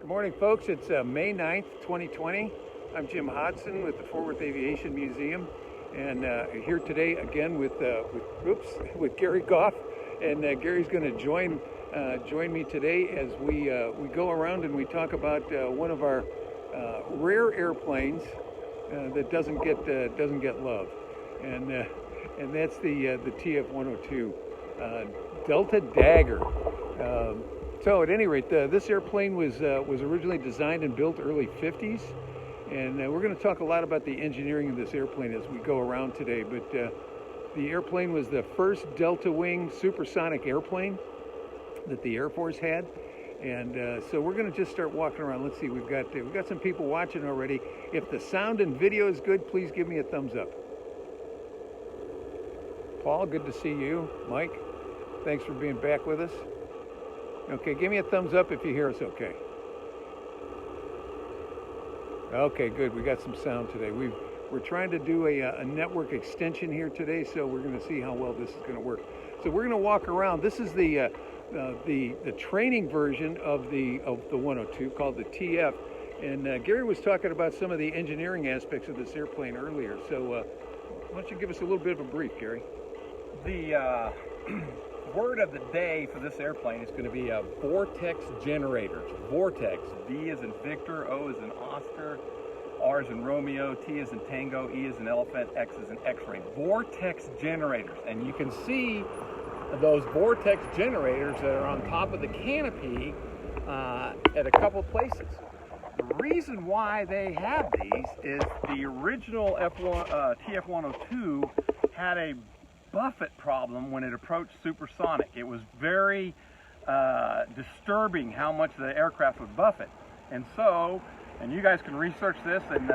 Good morning, folks. It's May 9th, 2020. I'm Jim Hodgson with the Fort Worth Aviation Museum, and here today again with Garry Goff, and Gary's going to join me today as we go around and we talk about one of our rare airplanes that doesn't get love, and that's the TF-102 Delta Dagger. So at any rate, this airplane was originally designed and built early 50s, and we're going to talk a lot about the engineering of this airplane as we go around today. But the airplane was the first Delta Wing supersonic airplane that the Air Force had, and so we're going to just start walking around. Let's see, we've got some people watching already. If the sound and video is good, please give me a thumbs up. Paul, good to see you. Mike, thanks for being back with us. Okay, give me a thumbs up if you hear us okay. Okay, good. We got some sound today. We're trying to do a network extension here today, so we're going to see how well this is going to work. So we're going to walk around. This is the training version of the 102 called the TF, and Garry was talking about some of the engineering aspects of this airplane earlier. So why don't you give us a little bit of a brief, Garry? The word of the day for this airplane is going to be a Vortex Generator. Vortex, V as in Victor, O as in Oscar, R as in Romeo, T as in Tango, E as in Elephant, X as in X-ray. Vortex Generators. And you can see those Vortex Generators that are on top of the canopy at a couple places. The reason why they have these is the original TF-102 had a buffet problem when it approached supersonic. It was very disturbing how much the aircraft would buffet. And so, and you guys can research this and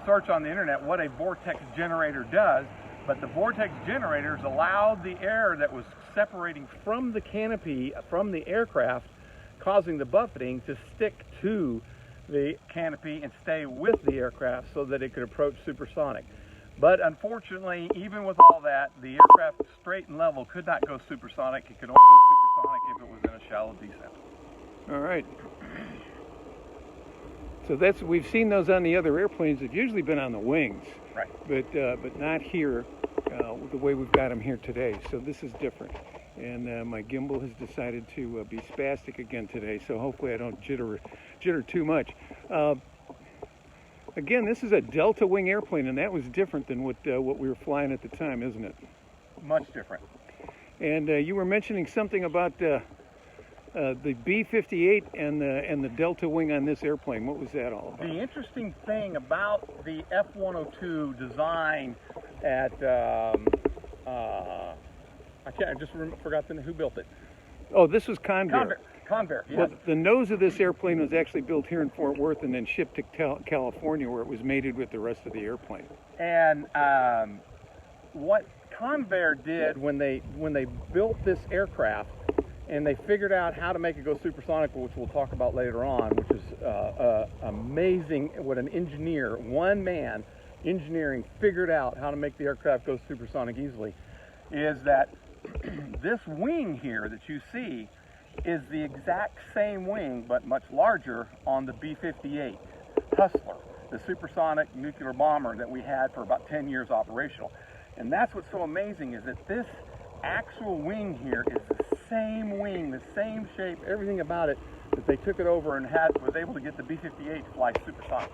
search on the internet what a vortex generator does, but the vortex generators allowed the air that was separating from the canopy, from the aircraft, causing the buffeting to stick to the canopy and stay with the aircraft so that it could approach supersonic. But unfortunately, even with all that, the aircraft straight and level could not go supersonic. It could only go supersonic if it was in a shallow descent. All right. So we've seen those on the other airplanes. They've usually been on the wings, right? But not here, the way we've got them here today. So this is different. And my gimbal has decided to be spastic again today. So hopefully I don't jitter too much. Again, this is a Delta Wing airplane, and that was different than what we were flying at the time, isn't it? Much different. And you were mentioning something about the B-58 and the Delta Wing on this airplane. What was that all about? The interesting thing about the F-102 design at I just forgot who built it. Oh, this was Convair. Convair, yes. Well, the nose of this airplane was actually built here in Fort Worth and then shipped to California, where it was mated with the rest of the airplane. And what Convair did when they built this aircraft, and they figured out how to make it go supersonic, which we'll talk about later on, which is amazing what an engineer, one man engineering, figured out how to make the aircraft go supersonic easily, is that this wing here that you see is the exact same wing, but much larger, on the B-58 Hustler, the supersonic nuclear bomber that we had for about 10 years operational. And that's what's so amazing, is that this actual wing here is the same wing, the same shape, everything about it, that they took it over and was able to get the B-58 to fly supersonic.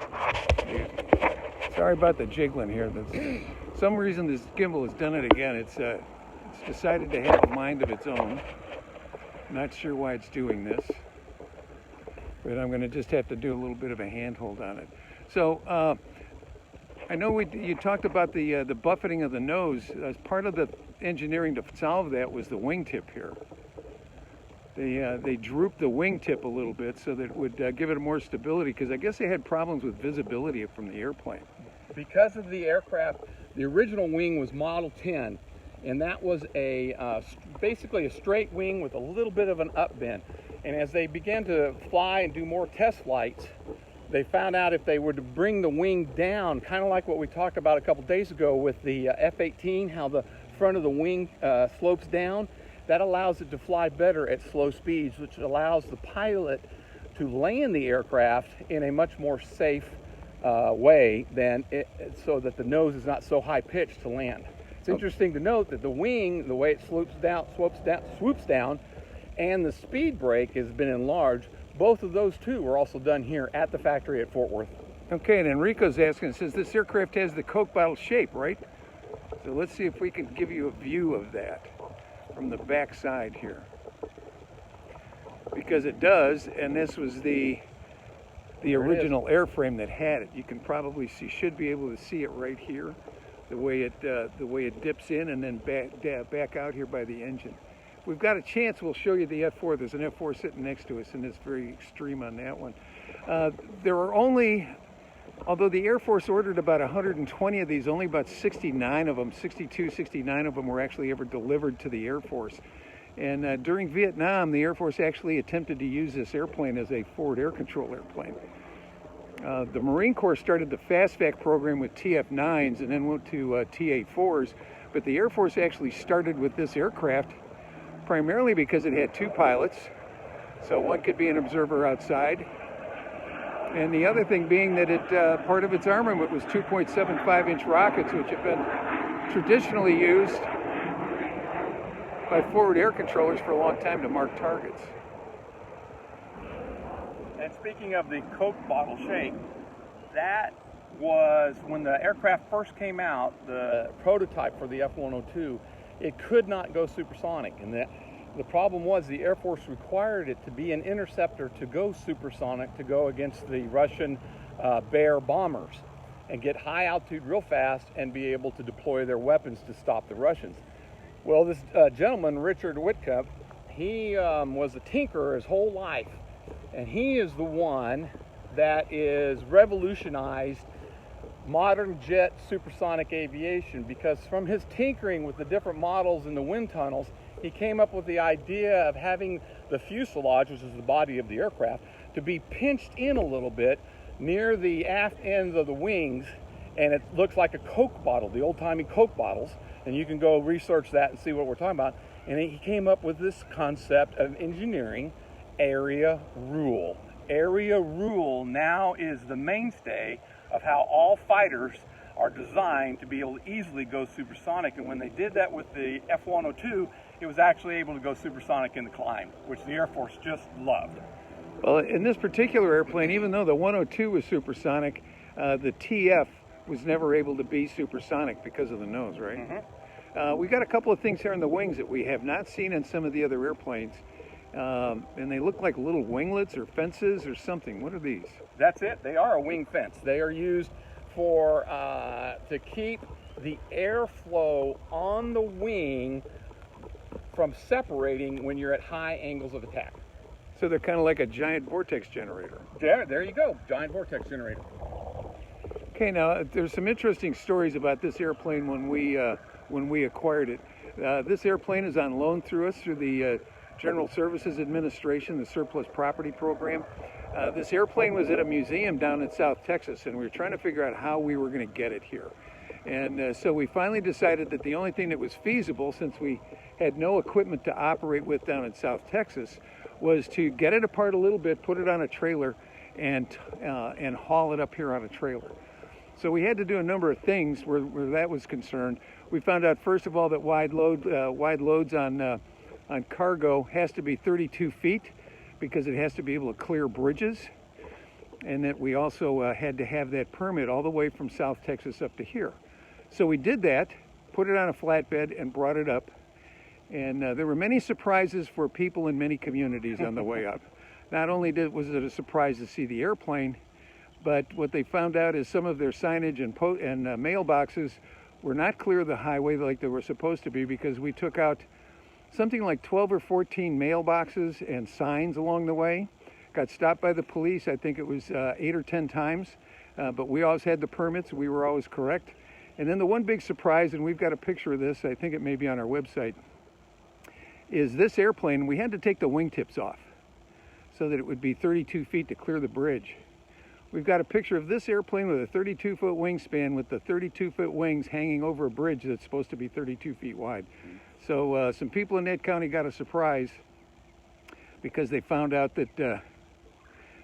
Sorry about the jiggling here. Some reason this gimbal has done it again. It's decided to have a mind of its own. Not sure why it's doing this, but I'm going to just have to do a little bit of a handhold on it. So I know you talked about the buffeting of the nose. As part of the engineering to solve that was the wingtip here. They drooped the wingtip a little bit so that it would give it more stability, because I guess they had problems with visibility from the airplane. Because of the aircraft, the original wing was Model 10. And that was basically a straight wing with a little bit of an upbend. And as they began to fly and do more test flights, they found out if they were to bring the wing down, kind of like what we talked about a couple days ago with the F-18, how the front of the wing slopes down, that allows it to fly better at slow speeds, which allows the pilot to land the aircraft in a much more safe way than so that the nose is not so high pitched to land. It's interesting to note that the wing, the way it swoops down, and the speed brake has been enlarged. Both of those two were also done here at the factory at Fort Worth. Okay, and Enrico's asking, says this aircraft has the Coke bottle shape, right? So let's see if we can give you a view of that from the back side here. Because it does, and this was the original airframe that had it. You can probably see, should be able to see it right here, the way it dips in and then back out here by the engine. If we've got a chance, we'll show you the F-4. There's an F-4 sitting next to us, and it's very extreme on that one. There are only, although the Air Force ordered about 120 of these, only about 69 of them, 69 of them were actually ever delivered to the Air Force. And during Vietnam, the Air Force actually attempted to use this airplane as a forward air control airplane. The Marine Corps started the Fastback program with TF-9s and then went to TA-4s, but the Air Force actually started with this aircraft primarily because it had two pilots, so one could be an observer outside, and the other thing being that it part of its armament was 2.75-inch rockets, which have been traditionally used by forward air controllers for a long time to mark targets. And speaking of the Coke bottle shape, that was when the aircraft first came out, the prototype for the F-102, it could not go supersonic. And the problem was the Air Force required it to be an interceptor to go supersonic, to go against the Russian Bear bombers and get high altitude real fast and be able to deploy their weapons to stop the Russians. Well, this gentleman, Richard Whitcomb, he was a tinkerer his whole life. And he is the one that is revolutionized modern jet supersonic aviation, because from his tinkering with the different models in the wind tunnels, he came up with the idea of having the fuselage, which is the body of the aircraft, to be pinched in a little bit near the aft ends of the wings, and it looks like a Coke bottle, the old-timey Coke bottles, and you can go research that and see what we're talking about. And he came up with this concept of engineering area rule. Area rule now is the mainstay of how all fighters are designed to be able to easily go supersonic. And when they did that with the F-102, it was actually able to go supersonic in the climb, which the Air Force just loved. Well, in this particular airplane, even though the 102 was supersonic, the TF was never able to be supersonic because of the nose, right? Mm-hmm. We got a couple of things here on the wings that we have not seen in some of the other airplanes. And they look like little winglets or fences or something. What are these? That's it. They are a wing fence. They are used for to keep the airflow on the wing from separating when you're at high angles of attack. So they're kind of like a giant vortex generator. There you go. Giant vortex generator. Okay, now there's some interesting stories about this airplane when we acquired it. This airplane is on loan through us through the General Services Administration, the Surplus Property Program. This airplane was at a museum down in South Texas, and we were trying to figure out how we were going to get it here. And so we finally decided that the only thing that was feasible, since we had no equipment to operate with down in South Texas, was to get it apart a little bit, put it on a trailer, and haul it up here on a trailer. So we had to do a number of things where that was concerned. We found out, first of all, that wide loads on cargo has to be 32 feet because it has to be able to clear bridges, and that we also had to have that permit all the way from South Texas up to here. So we did that, put it on a flatbed, and brought it up. And there were many surprises for people in many communities on the way up. Not only was it a surprise to see the airplane, but what they found out is some of their signage and mailboxes were not clear of the highway like they were supposed to be, because we took out something like 12 or 14 mailboxes and signs along the way. Got stopped by the police, I think it was 8 or 10 times, but we always had the permits, we were always correct. And then the one big surprise, and we've got a picture of this, I think it may be on our website, is this airplane, we had to take the wingtips off so that it would be 32 feet to clear the bridge. We've got a picture of this airplane with a 32-foot wingspan with the 32-foot wings hanging over a bridge that's supposed to be 32 feet wide. So some people in Ned County got a surprise because they found out that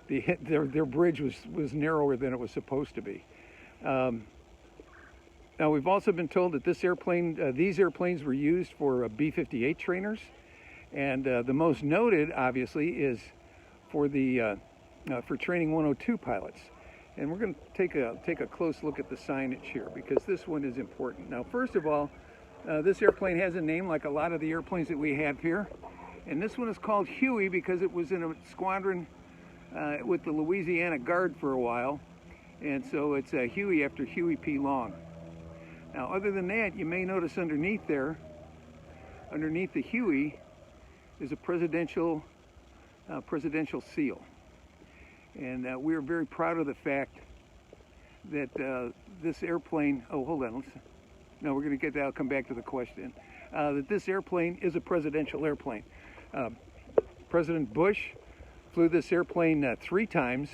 their bridge was narrower than it was supposed to be. Now we've also been told that these airplanes were used for B-58 trainers, and the most noted, obviously, is for training 102 pilots. And we're going to take a close look at the signage here, because this one is important. Now, first of all, this airplane has a name like a lot of the airplanes that we have here, and this one is called Huey because it was in a squadron with the Louisiana Guard for a while, and so it's Huey after Huey P. Long. Now, other than that, you may notice underneath there, underneath the Huey, is a presidential seal. And we're very proud of the fact that this airplane, oh, hold on, no, we're going to get that, I'll come back to the question, that this airplane is a presidential airplane. President Bush flew this airplane 3 times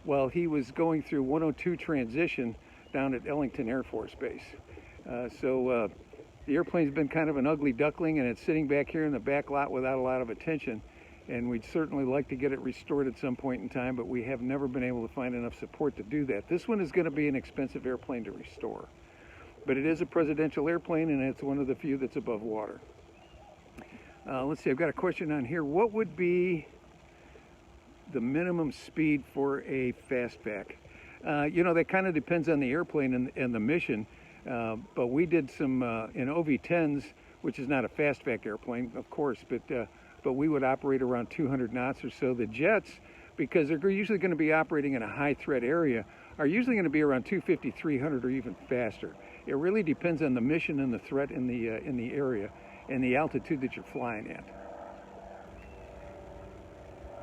while he was going through 102 transition down at Ellington Air Force Base. So the airplane's been kind of an ugly duckling, and it's sitting back here in the back lot without a lot of attention. And we'd certainly like to get it restored at some point in time, but we have never been able to find enough support to do that. This one is going to be an expensive airplane to restore. But it is a presidential airplane, and it's one of the few that's above water. Let's see, I've got a question on here. What would be the minimum speed for a fastback? You know, that kind of depends on the airplane and the mission. But we did some in OV-10s, which is not a fastback airplane, of course, but we would operate around 200 knots or so. The jets, because they're usually going to be operating in a high threat area, are usually going to be around 250, 300, or even faster. It really depends on the mission and the threat in the area and the altitude that you're flying at.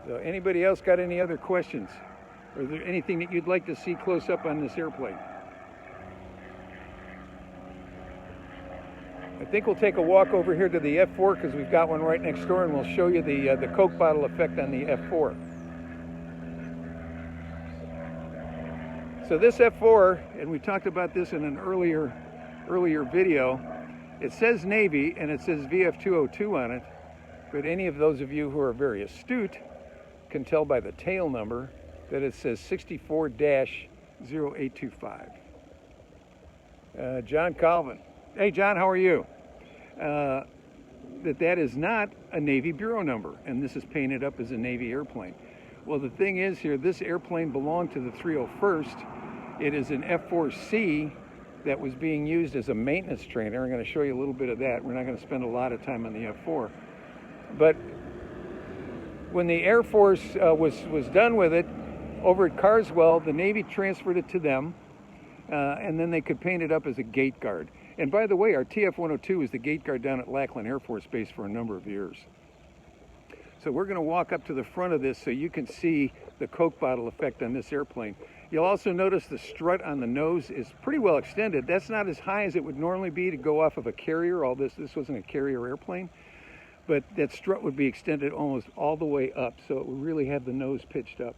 So anybody else got any other questions? Or is there anything that you'd like to see close up on this airplane? I think we'll take a walk over here to the F-4 because we've got one right next door, and we'll show you the Coke bottle effect on the F-4. So this F-4, and we talked about this in an earlier video, it says Navy and it says VF-202 on it, but any of those of you who are very astute can tell by the tail number that it says 64-0825. John Calvin. Hey John, how are you? That is not a Navy bureau number, and this is painted up as a Navy airplane. Well, the thing is here, this airplane belonged to the 301st. It is an F-4C that was being used as a maintenance trainer. I'm going to show you a little bit of that. We're not going to spend a lot of time on the F-4. But when the Air Force was done with it, over at Carswell, the Navy transferred it to them, and then they could paint it up as a gate guard. And by the way, our TF-102 was the gate guard down at Lackland Air Force Base for a number of years. So we're going to walk up to the front of this so you can see the Coke bottle effect on this airplane. You'll also notice the strut on the nose is pretty well extended. That's not as high as it would normally be to go off of a carrier. This wasn't a carrier airplane, but that strut would be extended almost all the way up, so it would really have the nose pitched up.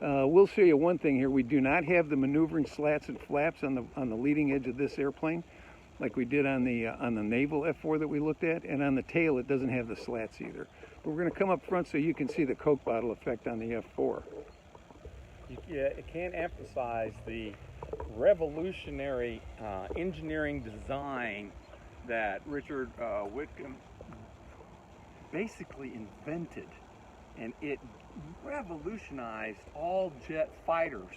We'll show you one thing here. We do not have the maneuvering slats and flaps on the leading edge of this airplane, like we did on the naval F-4 that we looked at, and on the tail it doesn't have the slats either. But we're going to come up front so you can see the Coke bottle effect on the F-4. It can't emphasize the revolutionary engineering design that Richard Whitcomb basically invented, and it revolutionized all jet fighters,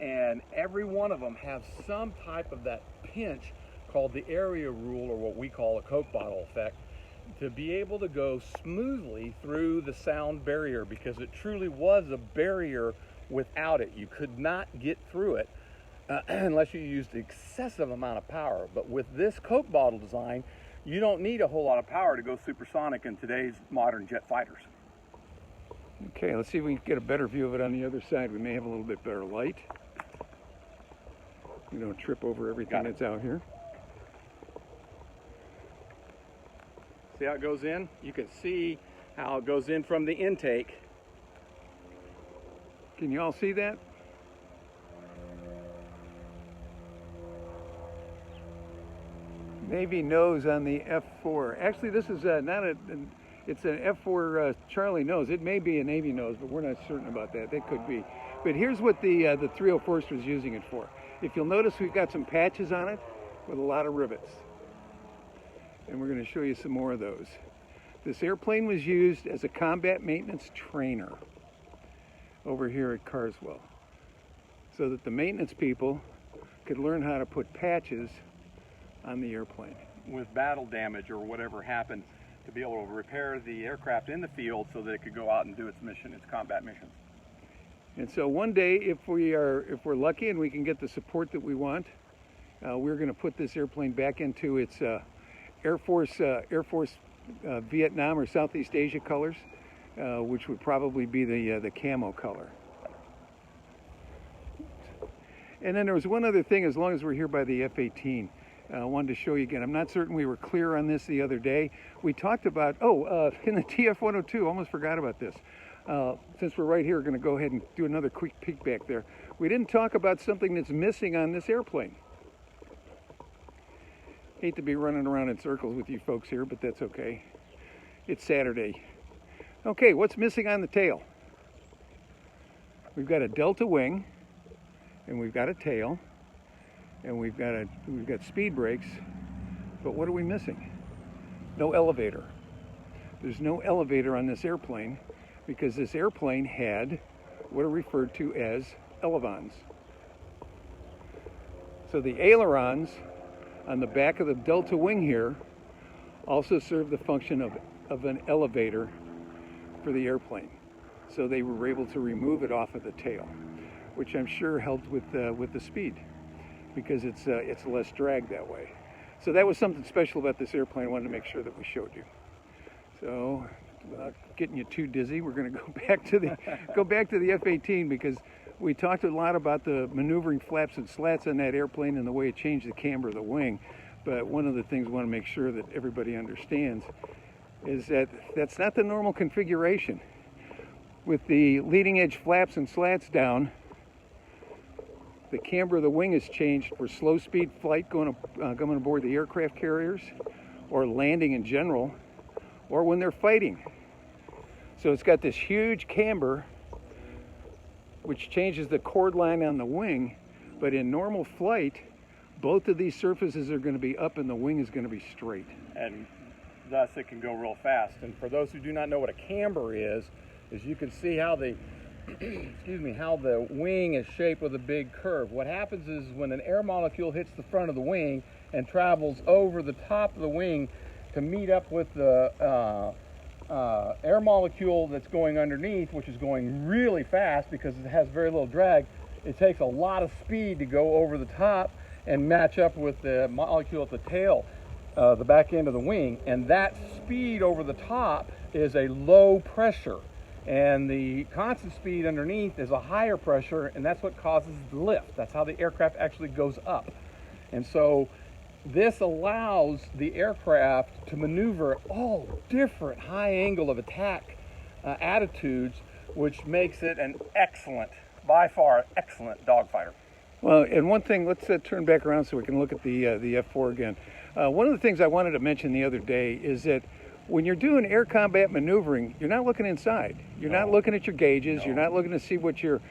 and every one of them has some type of that pinch called the area rule, or what we call a Coke bottle effect, to be able to go smoothly through the sound barrier, because it truly was a barrier. Without it, you could not get through it unless you used an excessive amount of power. But with this Coke bottle design, you don't need a whole lot of power to go supersonic in today's modern jet fighters. Okay, let's see if we can get a better view of it on the other side. We may have a little bit better light. We don't trip over everything that's out here. See how it goes in? You can see how it goes in from the intake. Can you all see that? Navy nose on the F-4. Actually, this is not It's an F-4 Charlie nose. It may be a Navy nose, but we're not certain about that. That could be. But here's what the 301st was using it for. If you'll notice, we've got some patches on it with a lot of rivets. And we're going to show you some more of those. This airplane was used as a combat maintenance trainer over here at Carswell, so that the maintenance people could learn how to put patches on the airplane. With battle damage or whatever happened, to be able to repair the aircraft in the field so that it could go out and do its mission, its combat missions. And so one day, if we're lucky and we can get the support that we want, we're going to put this airplane back into its Air Force Vietnam or Southeast Asia colors, which would probably be the camo color. And then there was one other thing, as long as we're here by the F-18, I wanted to show you again. I'm not certain we were clear on this the other day. We talked about, in the TF-102, almost forgot about this. Since we're right here, we're going to go ahead and do another quick peek back there. We didn't talk about something that's missing on this airplane. Hate to be running around in circles with you folks here, but that's okay. It's Saturday. Okay, what's missing on the tail? We've got a delta wing, and we've got a tail, and we've got speed brakes, but what are we missing? No elevator. There's no elevator on this airplane because this airplane had what are referred to as elevons. So the ailerons on the back of the delta wing here also serve the function of an elevator for the airplane. So they were able to remove it off of the tail, which I'm sure helped with the speed, because it's less drag that way. So that was something special about this airplane. I wanted to make sure that we showed you. So without getting you too dizzy, we're going to go back to the F-18, because we talked a lot about the maneuvering flaps and slats on that airplane and the way it changed the camber of the wing. But one of the things we want to make sure that everybody understands is that that's not the normal configuration. With the leading edge flaps and slats down, the camber of the wing is changed for slow speed flight going aboard the aircraft carriers, or landing in general, or when they're fighting. So it's got this huge camber which changes the chord line on the wing, but in normal flight, both of these surfaces are going to be up and the wing is going to be straight. And thus it can go real fast. And for those who do not know what a camber is you can see how the how the wing is shaped with a big curve. What happens is when an air molecule hits the front of the wing and travels over the top of the wing to meet up with the air molecule that's going underneath, which is going really fast because it has very little drag, it takes a lot of speed to go over the top and match up with the molecule at the tail, the back end of the wing. And that speed over the top is a low pressure, and the constant speed underneath is a higher pressure, and that's what causes the lift. That's how the aircraft actually goes up. And so this allows the aircraft to maneuver at all different high angle of attack attitudes, which makes it an excellent, by far excellent dogfighter. Well, and one thing, let's turn back around so we can look at the F-4 again. One of the things I wanted to mention the other day is that when you're doing air combat maneuvering, you're not looking inside. You're not looking at your gauges. You're not looking to see what your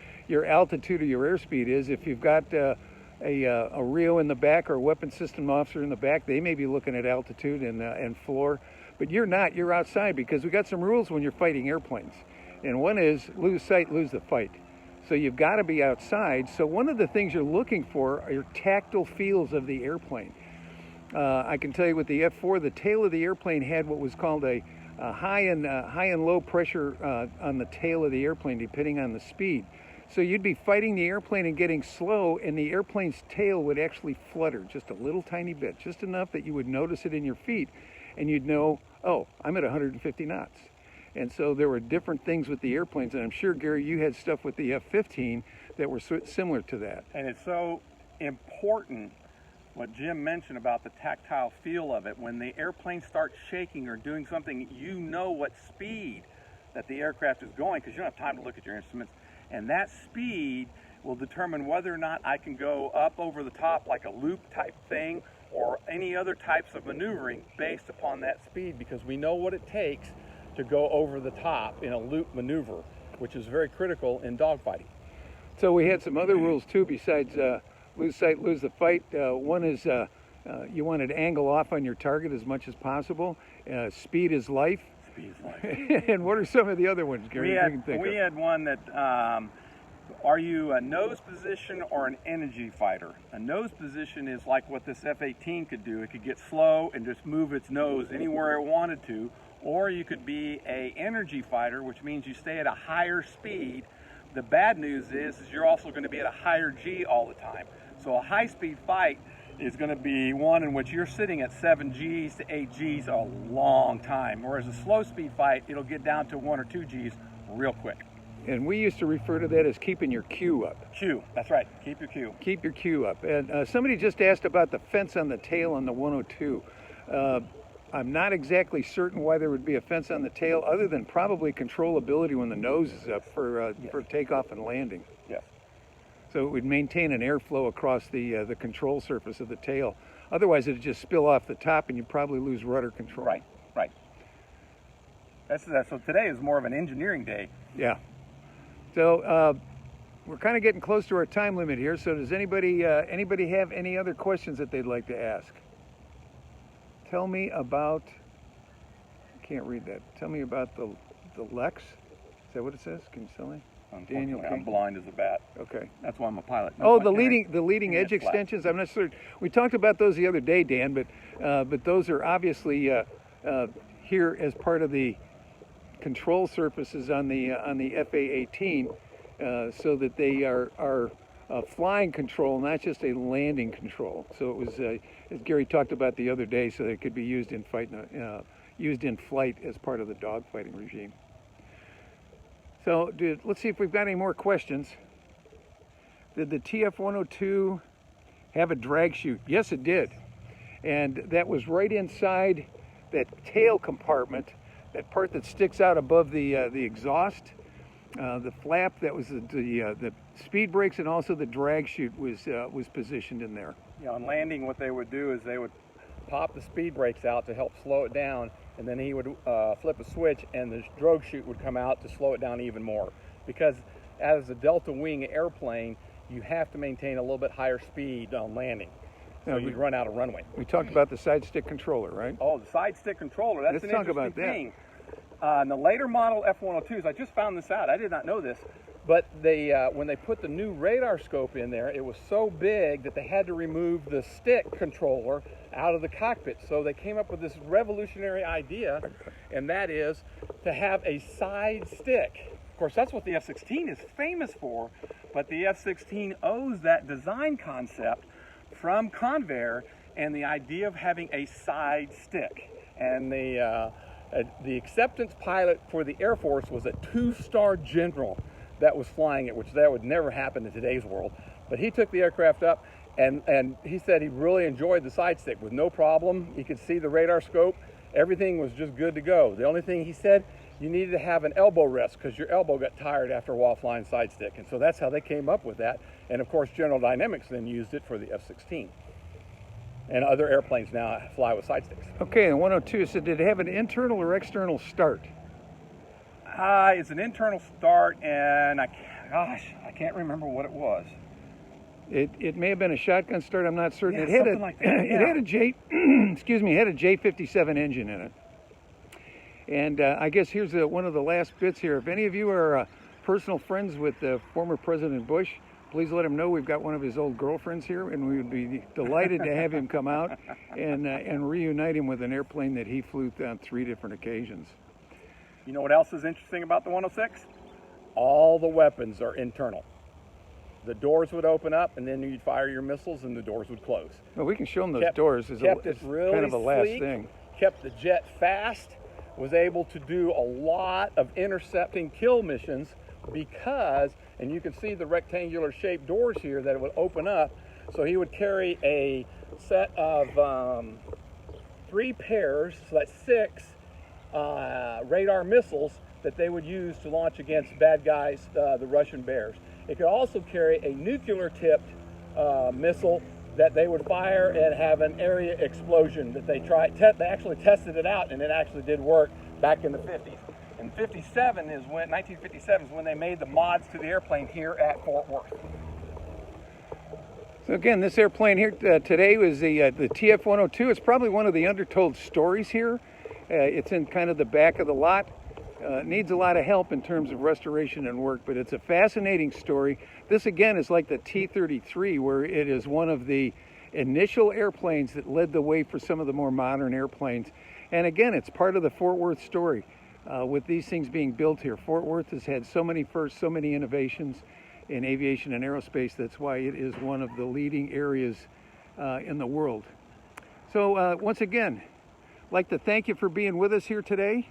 altitude or your airspeed is. If you've got a RIO in the back or a weapons system officer in the back, they may be looking at altitude and floor, but you're not. You're outside, because we got some rules when you're fighting airplanes. And one is lose sight, lose the fight. So you've got to be outside. So one of the things you're looking for are your tactile feels of the airplane. I can tell you with the F-4, the tail of the airplane had what was called a high and low pressure on the tail of the airplane, depending on the speed. So you'd be fighting the airplane and getting slow, and the airplane's tail would actually flutter just a little tiny bit, just enough that you would notice it in your feet, and you'd know, oh, I'm at 150 knots. And so there were different things with the airplanes, and I'm sure, Gary, you had stuff with the F-15 that were similar to that. And it's so important what Jim mentioned about the tactile feel of it. When the airplane starts shaking or doing something, you know what speed that the aircraft is going, because you don't have time to look at your instruments. And that speed will determine whether or not I can go up over the top like a loop type thing or any other types of maneuvering based upon that speed, because we know what it takes to go over the top in a loop maneuver, which is very critical in dogfighting. So we had some other rules too besides lose sight, lose the fight. One is you wanted to angle off on your target as much as possible. Speed is life. Speed is life. And what are some of the other ones, Gary? We had one that, are you a nose position or an energy fighter? A nose position is like what this F-18 could do. It could get slow and just move its nose anywhere it wanted to. Or you could be a energy fighter, which means you stay at a higher speed. The bad news is you're also going to be at a higher G all the time. So a high-speed fight is going to be one in which you're sitting at 7 Gs to 8 Gs a long time. Whereas a slow-speed fight, it'll get down to 1 or 2 Gs real quick. And we used to refer to that as keeping your Q up. Q, that's right. Keep your Q. Keep your Q up. And somebody just asked about the fence on the tail on the 102. I'm not exactly certain why there would be a fence on the tail, other than probably controllability when the nose is up for takeoff and landing. Yes. So it would maintain an airflow across the control surface of the tail. Otherwise, it'd just spill off the top, and you'd probably lose rudder control. Right. Right. So today is more of an engineering day. Yeah. So we're kind of getting close to our time limit here. So does anybody have any other questions that they'd like to ask? Tell me about, I can't read that. Tell me about the Lex. Is that what it says? Can you tell me? Daniel, I'm blind as a bat. Okay. That's why I'm a pilot. Oh, the leading edge extensions. I'm not sure. We talked about those the other day, Dan, but those are obviously here as part of the control surfaces on the FA-18, so that they are flying control, not just a landing control. So it was, as Gary talked about the other day, so that it could be used in flight as part of the dogfighting regime. So let's see if we've got any more questions. Did the TF-102 have a drag chute? Yes, it did. And that was right inside that tail compartment, that part that sticks out above the exhaust. The flap, that was the speed brakes, and also the drag chute was positioned in there. Yeah, on landing, what they would do is they would pop the speed brakes out to help slow it down, and then he would flip a switch, and the drag chute would come out to slow it down even more. Because as a Delta Wing airplane, you have to maintain a little bit higher speed on landing, so you'd run out of runway. We talked about the side stick controller, right? Oh, the side stick controller. That's an interesting thing. In the later model F-102s, I just found this out. I did not know this, but they when they put the new radar scope in there, it was so big that they had to remove the stick controller out of the cockpit. So they came up with this revolutionary idea, and that is to have a side stick. Of course, that's what the F-16 is famous for, but the F-16 owes that design concept from Convair and the idea of having a side stick. And the acceptance pilot for the Air Force was a 2-star general that was flying it, which that would never happen in today's world. But he took the aircraft up, and he said he really enjoyed the side stick with no problem. He could see the radar scope. Everything was just good to go. The only thing he said, you needed to have an elbow rest because your elbow got tired after a while flying side stick. And so that's how they came up with that. And of course, General Dynamics then used it for the F-16. And other airplanes now fly with side sticks. Okay, and 102 said, did it have an internal or external start? It's an internal start, and I can't remember what it was. It may have been a shotgun start. I'm not certain. Yeah, It had something like that, yeah. It had a J57 engine in it. And I guess here's one of the last bits here. If any of you are personal friends with former President Bush, please let him know we've got one of his old girlfriends here, and we would be delighted to have him come out and reunite him with an airplane that he flew on 3 different occasions. You know what else is interesting about the 106? All the weapons are internal. The doors would open up, and then you'd fire your missiles, and the doors would close. Well, we can show them those doors as kept it really kind of a last sleek, thing. Kept the jet fast, was able to do a lot of intercepting kill missions because, and you can see the rectangular shaped doors here that it would open up, so he would carry a set of 3 pairs, so that's 6 radar missiles that they would use to launch against bad guys, the Russian Bears. It could also carry a nuclear-tipped missile that they would fire and have an area explosion that they actually tested it out, and it actually did work. back in the 50s. And 1957 is when they made the mods to the airplane here at Fort Worth. So again, this airplane here today was the TF-102. It's probably one of the undertold stories here. It's in kind of the back of the lot. Needs a lot of help in terms of restoration and work, but it's a fascinating story. This again is like the T-33, where it is one of the initial airplanes that led the way for some of the more modern airplanes. And again, it's part of the Fort Worth story. With these things being built here, Fort Worth has had so many firsts, so many innovations in aviation and aerospace. That's why it is one of the leading areas in the world. So once again, I'd like to thank you for being with us here today.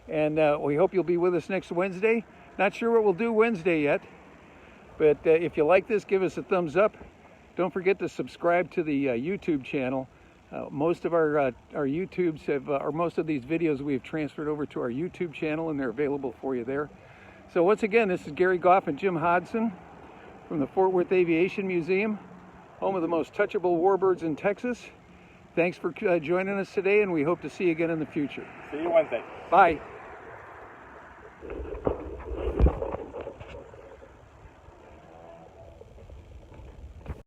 And we hope you'll be with us next Wednesday. Not sure what we'll do Wednesday yet, but if you like this, give us a thumbs up. Don't forget to subscribe to the YouTube channel. Most of our YouTubes have, or most of these videos we have transferred over to our YouTube channel, and they're available for you there. So once again, this is Garry Goff and Jim Hodgson from the Fort Worth Aviation Museum, home of the most touchable warbirds in Texas. Thanks for joining us today, and we hope to see you again in the future. See you Wednesday. Bye.